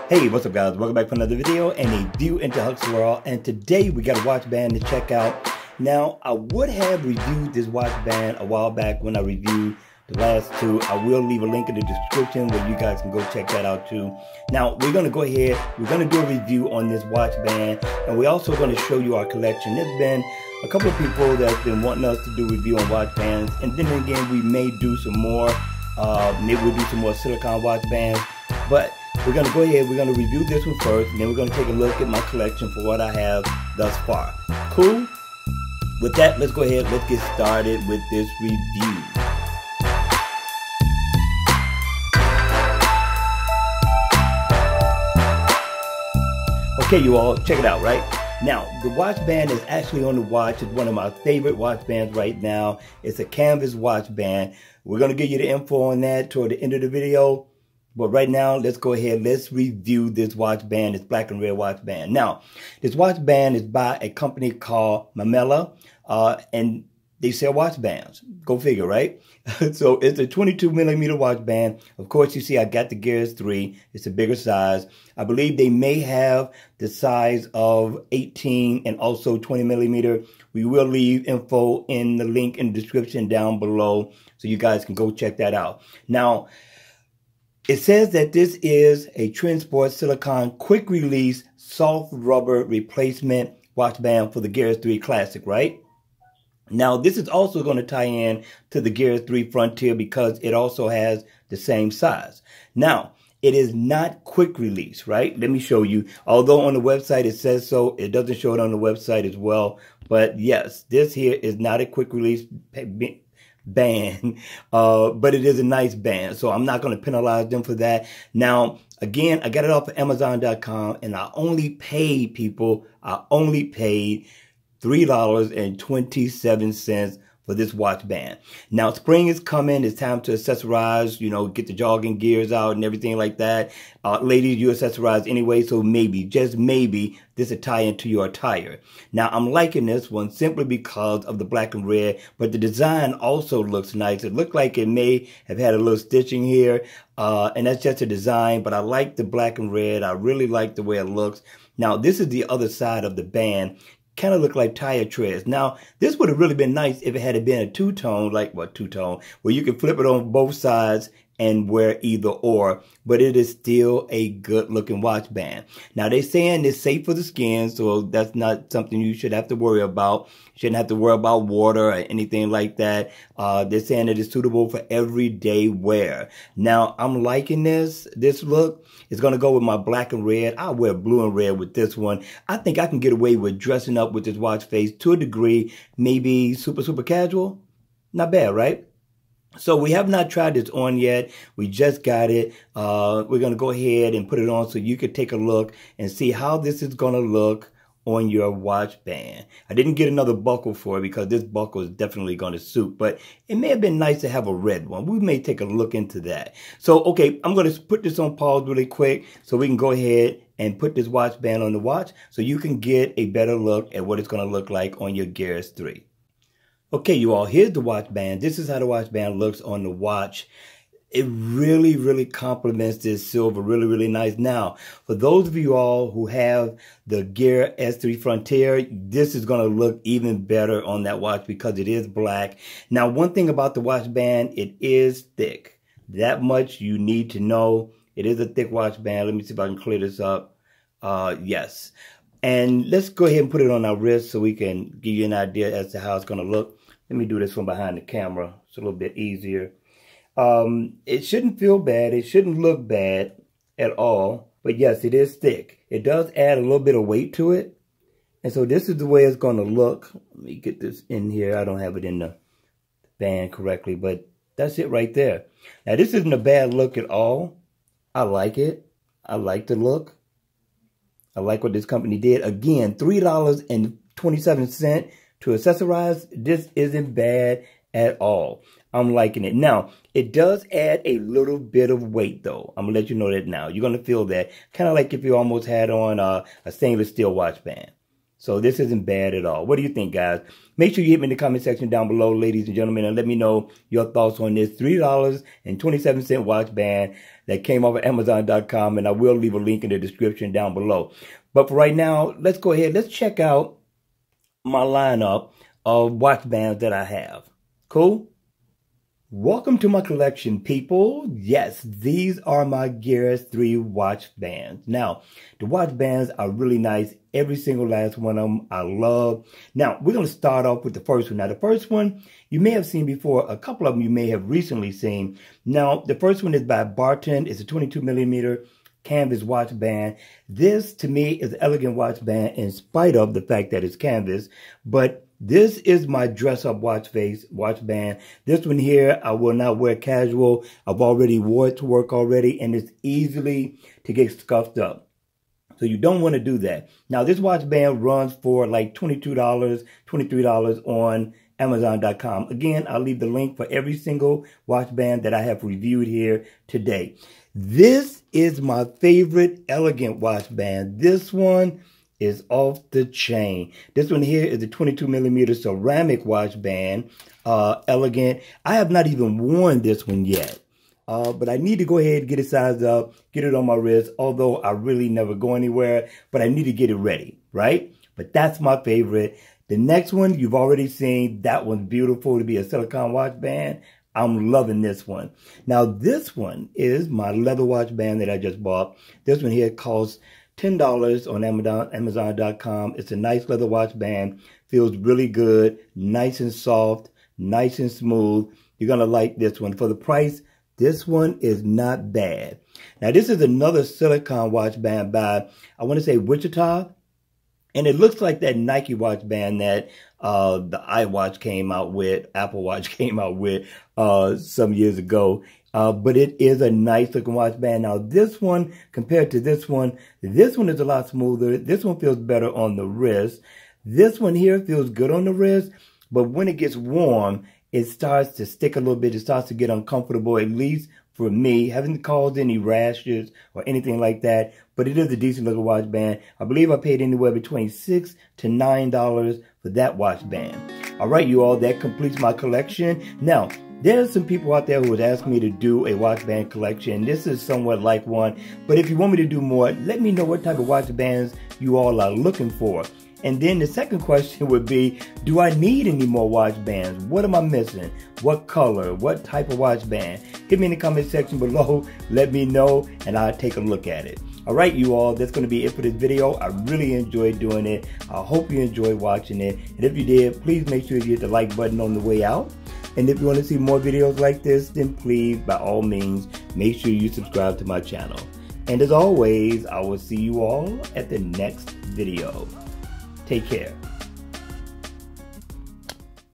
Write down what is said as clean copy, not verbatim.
Hey, what's up guys? Welcome back for another video and a view into Huck's World. And today we got a watch band to check out. Now, I would have reviewed this watch band a while back when I reviewed the last two. I will leave a link in the description where you guys can go check that out too. Now, we're going to go ahead. We're going to do a review on this watch band. And we're also going to show you our collection. There's been a couple of people that's been wanting us to do a review on watch bands. And then again, we may do some more. Maybe we'll do some more silicone watch bands. But we're going to go ahead, we're going to review this one first, and then we're going to take a look at my collection for what I have thus far. Cool? With that, let's go ahead, let's get started with this review. Okay, you all, check it out, right? Now, the watch band is actually on the watch. It's one of my favorite watch bands right now. It's a canvas watch band. We're going to give you the info on that toward the end of the video. But right now, let's go ahead. Let's review this watch band, this black and red watch band. Now, this watch band is by a company called Mamela, and they sell watch bands. Go figure, right? So it's a 22 millimeter watch band. Of course, you see I got the Gears 3. It's a bigger size. I believe they may have the size of 18 and also 20 millimeter. We will leave info in the link in the description down below so you guys can go check that out. Now, it says that this is a Trendsport Silicone quick release soft rubber replacement watch band for the Gears 3 Classic, right? Now, this is also going to tie in to the Gears 3 Frontier because it also has the same size. Now, it is not quick release, right? Let me show you. Although on the website it says so, it doesn't show it on the website as well. But yes, this here is not a quick release band, but it is a nice band, so I'm not going to penalize them for that. Now, again, I got it off of Amazon.com, and I only paid $3.27 for this watch band. Now, spring is coming. It's time to accessorize, you know, get the jogging gears out and everything like that. Ladies, you accessorize anyway, so maybe, just maybe, this will tie into your attire. Now, I'm liking this one simply because of the black and red, but the design also looks nice. It looked like it may have had a little stitching here, and that's just a design, but I like the black and red. I really like the way it looks. Now, this is the other side of the band. Kind of look like tire treads. Now, this would have really been nice if it had been a two-tone, like what two-tone, where you can flip it on both sides and wear either or, but it is still a good-looking watch band. Now, they're saying it's safe for the skin, so that's not something you should have to worry about. You shouldn't have to worry about water or anything like that. They're saying it is suitable for everyday wear. Now, I'm liking this look. It's going to go with my black and red. I'll wear blue and red with this one. I think I can get away with dressing up with this watch face to a degree, maybe super casual. Not bad, right? So we have not tried this on yet. We just got it. We're going to go ahead and put it on so you could take a look and see how this is going to look on your watch band. I didn't get another buckle for it because this buckle is definitely going to suit, but it may have been nice to have a red one. We may take a look into that. So, okay, I'm going to put this on pause really quick so we can go ahead and put this watch band on the watch so you can get a better look at what it's going to look like on your Gears 3. Okay, you all, here's the watch band. This is how the watch band looks on the watch. It really complements this silver really nice. Now, for those of you all who have the Gear S3 Frontier, this is going to look even better on that watch because it is black. Now, one thing about the watch band, it is thick. That much you need to know. It is a thick watch band. Let me see if I can clear this up. Yes. And let's go ahead and put it on our wrist so we can give you an idea as to how it's going to look. Let me do this from behind the camera. It's a little bit easier. It shouldn't feel bad. It shouldn't look bad at all. But yes, it is thick. It does add a little bit of weight to it. And so this is the way it's going to look. Let me get this in here. I don't have it in the band correctly, but that's it right there. Now, this isn't a bad look at all. I like it. I like the look. I like what this company did. Again, $3.27 to accessorize. This isn't bad at all. I'm liking it. Now, it does add a little bit of weight, though. I'm going to let you know that now. You're going to feel that. Kind of like if you almost had on a stainless steel watch band. So this isn't bad at all. What do you think, guys? Make sure you hit me in the comment section down below, ladies and gentlemen, and let me know your thoughts on this $3.27 watch band that came off of Amazon.com, and I will leave a link in the description down below. But for right now, let's go ahead. Let's check out my lineup of watch bands that I have. Cool? Welcome to my collection, people. Yes, these are my Gears 3 watch bands. Now, the watch bands are really nice. Every single last one of them I love. Now, we're going to start off with the first one. Now, the first one you may have seen before. A couple of them you may have recently seen. Now, the first one is by Barton. It's a 22mm canvas watch band. This, to me, is an elegant watch band in spite of the fact that it's canvas. But this is my dress-up watch band. This one here, I will not wear casual. I've already wore it to work already, and it's easily to get scuffed up. So you don't want to do that. Now, this watch band runs for like $22, $23 on Amazon.com. Again, I'll leave the link for every single watch band that I have reviewed here today. This is my favorite elegant watch band. This one is off the chain. This one here is a 22mm ceramic watch band, elegant. I have not even worn this one yet, but I need to go ahead and get it sized up, get it on my wrist, although I really never go anywhere, but I need to get it ready, right? But that's my favorite. The next one you've already seen. That one's beautiful to be a silicone watch band. I'm loving this one. Now, this one is my leather watch band that I just bought. This one here costs $10 on Amazon.com. It's a nice leather watch band. Feels really good. Nice and soft. Nice and smooth. You're going to like this one. For the price, this one is not bad. Now, this is another silicone watch band by, I want to say, Wichita. And it looks like that Nike watch band that the iWatch came out with, Apple Watch came out with some years ago. But it is a nice looking watch band. Now, this one, compared to this one is a lot smoother. This one feels better on the wrist. This one here feels good on the wrist. But when it gets warm, it starts to stick a little bit. It starts to get uncomfortable, at least for me. Haven't caused any rashes or anything like that. But it is a decent looking watch band. I believe I paid anywhere between $6 to $9 for that watch band. All right, you all, that completes my collection. Now, there's some people out there who would ask me to do a watch band collection. This is somewhat like one. But if you want me to do more, let me know what type of watch bands you all are looking for. And then the second question would be, do I need any more watch bands? What am I missing? What color? What type of watch band? Hit me in the comment section below. Let me know, and I'll take a look at it. All right, you all, that's going to be it for this video. I really enjoyed doing it. I hope you enjoyed watching it. And if you did, please make sure you hit the like button on the way out. And if you want to see more videos like this, then please, by all means, make sure you subscribe to my channel. And as always, I will see you all at the next video. Take care.